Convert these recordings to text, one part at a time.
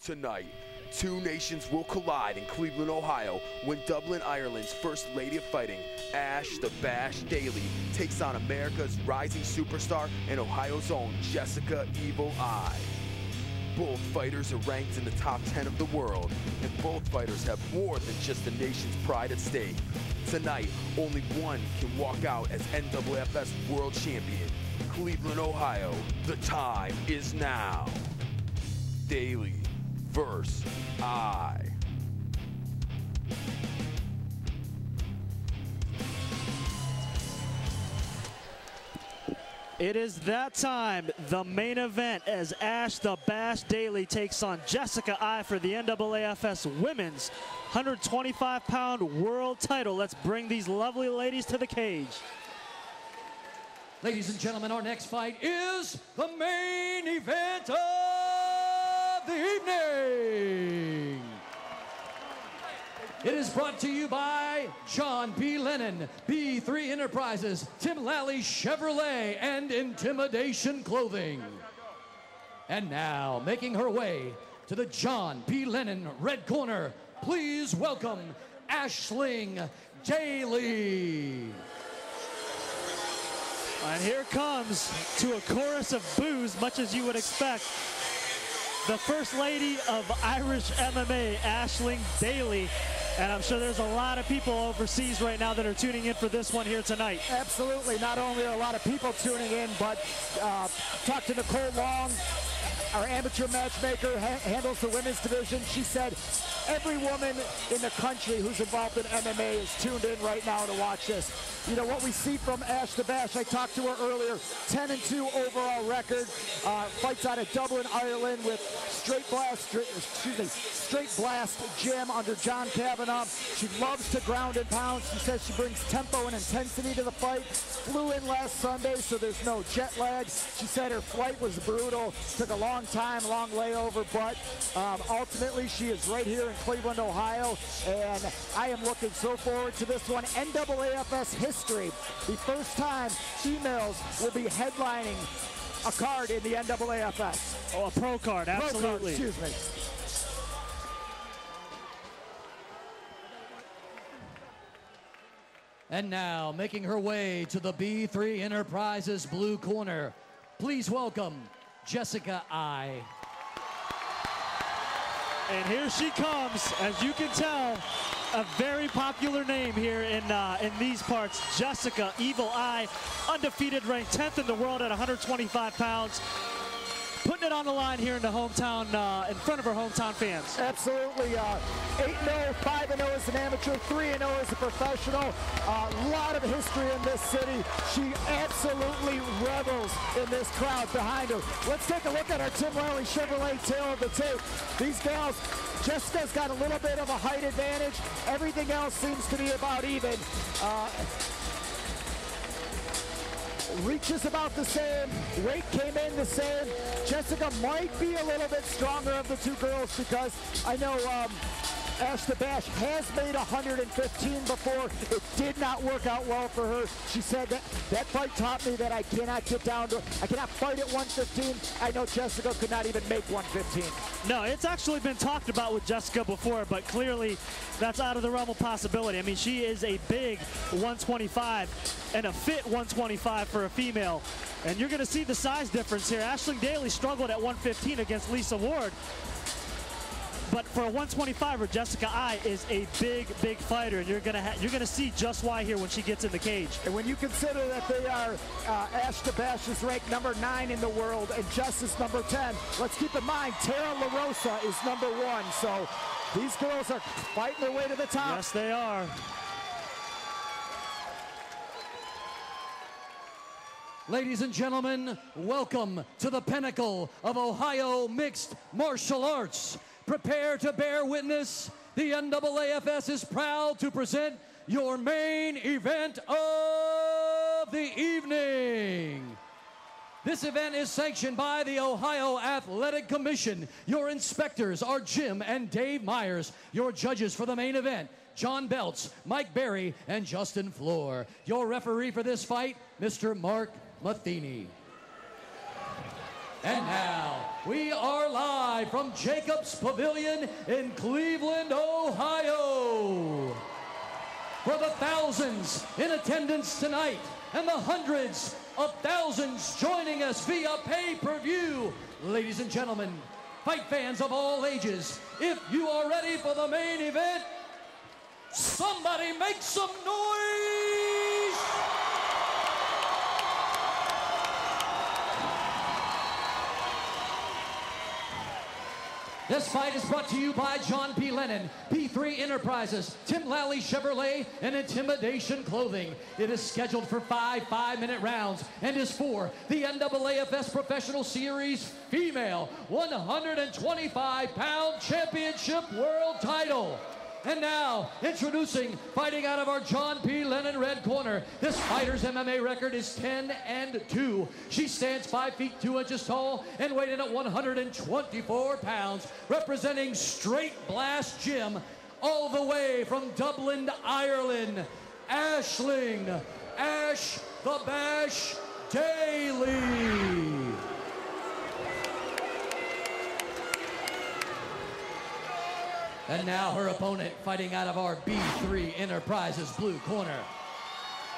Tonight, two nations will collide in Cleveland, Ohio, when Dublin, Ireland's First Lady of Fighting, Ais the Bash Daly, takes on America's rising superstar and Ohio's own Jessica Evil Eye. Both fighters are ranked in the top 10 of the world, and both fighters have more than just the nation's pride at stake. Tonight, only one can walk out as NAAFS World Champion. Cleveland, Ohio, the time is now. Daly versus Eye. It is that time, the main event, as Ais the Bash Daly takes on Jessica Eye for the NAAFS Women's 125-pound world title. Let's bring these lovely ladies to the cage. Ladies and gentlemen, our next fight is the main event of the evening. It is brought to you by John P. Lennon, B3 Enterprises, Tim Lally Chevrolet, and Intimidation Clothing. And now, making her way to the John P. Lennon red corner, please welcome Aisling Daly. And here comes, to a chorus of boos, much as you would expect, the First Lady of Irish MMA, Aisling Daly. And I'm sure there's a lot of people overseas right now that are tuning in for this one here tonight. Absolutely. Not only are a lot of people tuning in, but talk to Nicole Long, our amateur matchmaker, handles the women's division. She said every woman in the country who's involved in MMA is tuned in right now to watch this. You know, what we see from Ais the Bash, I talked to her earlier, 10-2 overall record, fights out of Dublin, Ireland with Straight Blast Gym under John Kavanaugh. She loves to ground and pound. She says she brings tempo and intensity to the fight. Flew in last Sunday, so there's no jet lag. She said her flight was brutal, took a long time, long layover, but ultimately she is right here in Cleveland, Ohio, and I am looking so forward to this one. NAAFS history. The first time females will be headlining a card in the NAAFS. Oh, a pro card, absolutely. Pro card, excuse me. And now, making her way to the B3 Enterprises blue corner, please welcome Jessica Eye. And here she comes, as you can tell, a very popular name here in these parts. Jessica Evil Eye, undefeated, ranked 10th in the world at 125 pounds. Putting it on the line here in the hometown, in front of her hometown fans. Absolutely. 8-0, 5-0 as an amateur, 3-0 as a professional. A lot of history in this city. She absolutely revels in this crowd behind her. Let's take a look at our Tim Lally Chevrolet tail of the tape. These gals, Jessica's got a little bit of a height advantage. Everything else seems to be about even. Reach is about the same. Weight came in the same. Jessica might be a little bit stronger of the two girls because I know Ais the Bash has made 115 before. It did not work out well for her. She said that fight taught me that I cannot get down to, I cannot fight at 115. I know Jessica could not even make 115. No, it's actually been talked about with Jessica before, but clearly that's out of the realm of possibility. I mean, she is a big 125 and a fit 125 for a female. And you're going to see the size difference here. Aisling Daly struggled at 115 against Lisa Ward. But for a 125er, Jessica Eye is a big, big fighter, and you're gonna see just why here when she gets in the cage. And when you consider that they are, Ais the Bash is ranked number 9 in the world, and Jess is number 10. Let's keep in mind, Tara LaRosa is number 1. So these girls are fighting their way to the top. Yes, they are. Ladies and gentlemen, welcome to the pinnacle of Ohio mixed martial arts. Prepare to bear witness. The NAAFS is proud to present your main event of the evening. This event is sanctioned by the Ohio Athletic Commission. Your inspectors are Jim and Dave Myers. Your judges for the main event, John Belts, Mike Berry, and Justin Floor. Your referee for this fight, Mr. Mark Matheny. And now, we are live from Jacobs Pavilion in Cleveland, Ohio. For the thousands in attendance tonight and the hundreds of thousands joining us via pay-per-view, ladies and gentlemen, fight fans of all ages, if you are ready for the main event, somebody make some noise! This fight is brought to you by John P. Lennon, P3 Enterprises, Tim Lally Chevrolet, and Intimidation Clothing. It is scheduled for 5 5-minute rounds and is for the NAAFS Professional Series Female 125-pound Championship World Title. And now, introducing, fighting out of our John P. Lennon red corner, this fighter's MMA record is 10-2. She stands 5 feet 2 inches tall and weighed in at 124 pounds, representing Straight Blast Gym, all the way from Dublin, Ireland, Aisling Ash the Bash Daly. And now her opponent, fighting out of our B3 Enterprises blue corner.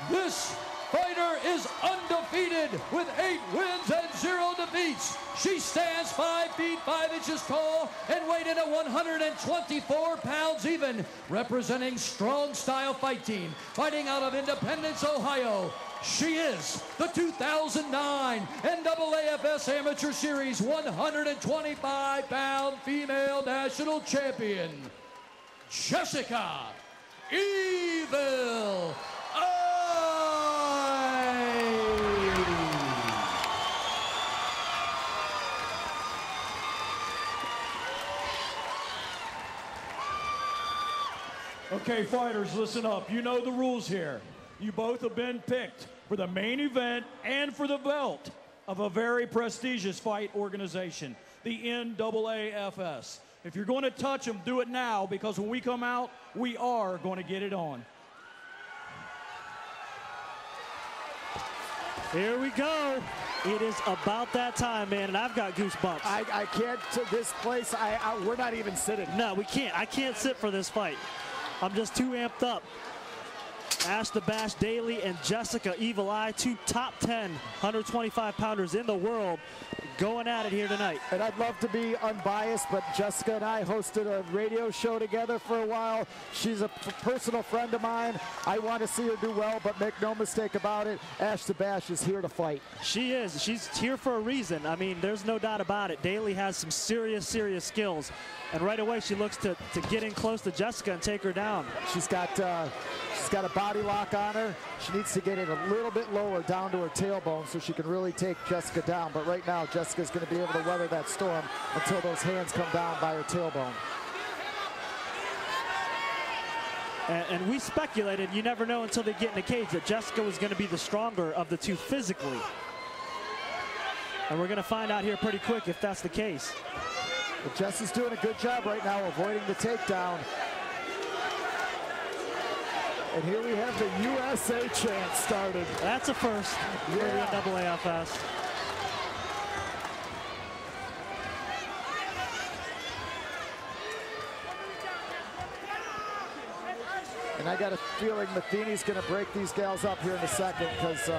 This fighter is undefeated with 8 wins and 0 defeats. She stands 5 feet 5 inches tall and weighed in at 124 pounds even, representing Strong Style Fight Team, fighting out of Independence, Ohio. She is the 2009 NAAFS Amateur Series 125-pound female national champion, Jessica Evil Ais. Okay, fighters, listen up. You know the rules here. You both have been picked for the main event and for the belt of a very prestigious fight organization, the NAAFS. If you're going to touch them, do it now, because when we come out, we are going to get it on. Here we go. It is about that time, man, and I've got goosebumps. I can't, this place, we're not even sitting. No, we can't. I can't sit for this fight. I'm just too amped up. Ais the Bash Daly and Jessica Evil Eye, 2 top 10 125-pounders in the world, going at it here tonight. And I'd love to be unbiased, but Jessica and I hosted a radio show together for a while. She's a personal friend of mine. I want to see her do well, but make no mistake about it, Ais the Bash is here to fight. She is. She's here for a reason. I mean, there's no doubt about it. Daly has some serious skills. And right away, she looks to get in close to Jessica and take her down. She's got a body lock on her. She needs to get it a little bit lower down to her tailbone so she can really take Jessica down. But right now, Jessica's going to be able to weather that storm until those hands come down by her tailbone. And we speculated, you never know until they get in the cage, that Jessica was going to be the stronger of the two physically. And we're going to find out here pretty quick if that's the case. But Jess is doing a good job right now avoiding the takedown. And here we have the USA chant started. That's a first for the NAAFS. And I got a feeling Matheny's going to break these gals up here in a second, because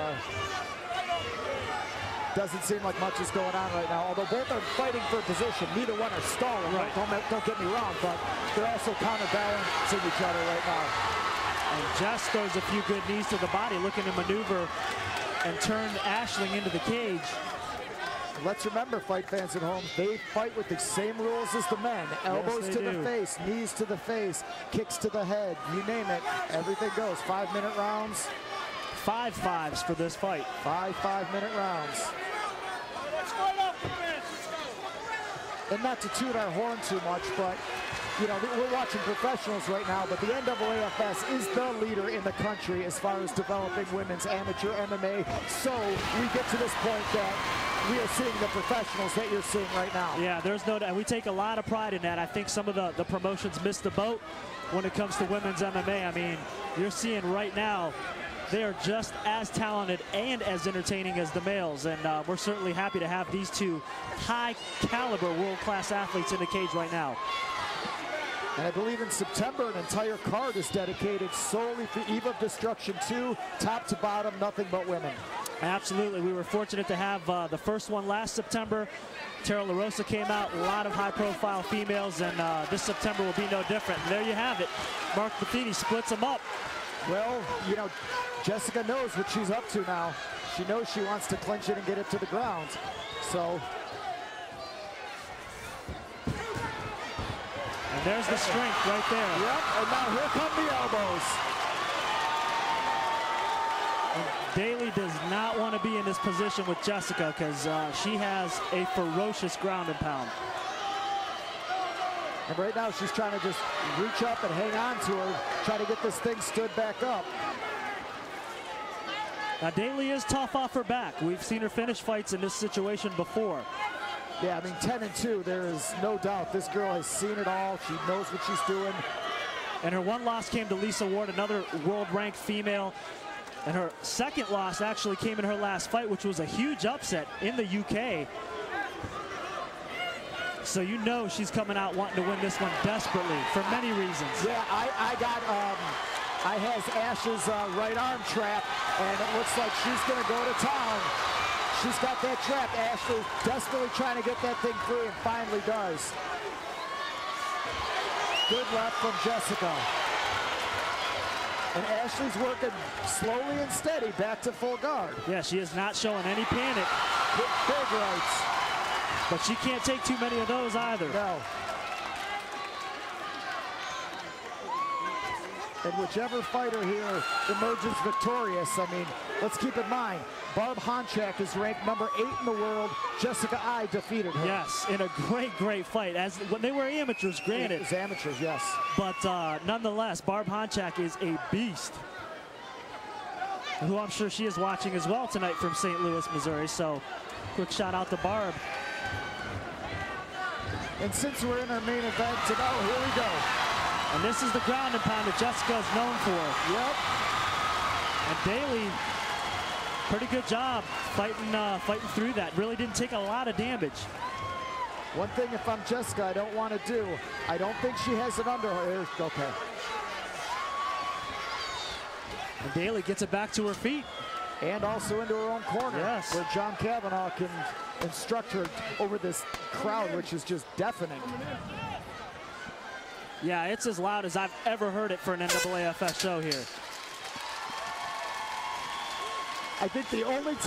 doesn't seem like much is going on right now. Although both are fighting for position, neither one are stalling. Right. Don't get me wrong, but they're also counterbalancing each other right now. And Jess throws a few good knees to the body, looking to maneuver and turn Aisling into the cage. Let's remember, fight fans at home, they fight with the same rules as the men. Elbows to the face, knees to the face, kicks to the head, you name it, everything goes. 5-minute rounds. 5 5s for this fight. 5 5-minute rounds. And not to toot our horn too much, but you know, we're watching professionals right now, but the NAAFS is the leader in the country as far as developing women's amateur MMA. So we get to this point that we are seeing the professionals that you're seeing right now. Yeah, there's no doubt. We take a lot of pride in that. I think some of the promotions missed the boat when it comes to women's MMA. I mean, you're seeing right now they are just as talented and as entertaining as the males, and we're certainly happy to have these two high-caliber world-class athletes in the cage right now. And I believe in September, an entire card is dedicated solely for Eve of Destruction 2, top to bottom, nothing but women. Absolutely. We were fortunate to have the first one last September. Tara LaRosa came out, a lot of high-profile females, and this September will be no different. And there you have it. Mark Buffini splits them up. Well, you know, Jessica knows what she's up to now. She knows she wants to clinch it and get it to the ground. So... and there's the strength right there. Yep, and now here come the elbows. And Daly does not want to be in this position with Jessica because she has a ferocious ground and pound. And right now she's trying to just reach up and hang on to her, try to get this thing stood back up. Now Daly is tough off her back. We've seen her finish fights in this situation before. Yeah, I mean, 10-2, there is no doubt. This girl has seen it all. She knows what she's doing. And her one loss came to Lisa Ward, another world-ranked female. And her second loss actually came in her last fight, which was a huge upset in the UK. So you know she's coming out wanting to win this one desperately for many reasons. Yeah, I has Ash's right arm trap, and it looks like she's going to go to town. She's got that trap. Ashley desperately trying to get that thing free and finally does. Good left from Jessica. And Ashley's working slowly and steady back to full guard. Yeah, she is not showing any panic. Big rights. But she can't take too many of those either. No. And whichever fighter here emerges victorious, I mean, let's keep in mind, Barb Honchak is ranked number 8 in the world. Jessica Eye defeated her. Yes, in a great fight. As when they were amateurs, granted. It was amateurs, yes. But nonetheless, Barb Honchak is a beast, who I'm sure she is watching as well tonight from St. Louis, Missouri. So, quick shout out to Barb. And since we're in our main event tonight, here we go. And this is the ground and pound that Jessica is known for. Yep. And Daly, pretty good job fighting through that. Really didn't take a lot of damage. One thing, if I'm Jessica, I don't want to do, I don't think she has it under her. Okay. And Daly gets it back to her feet. And also into her own corner. Yes. Where John Kavanaugh can instruct her over this crowd, which is just deafening. Yeah, it's as loud as I've ever heard it for an NAAFS show here. I think the only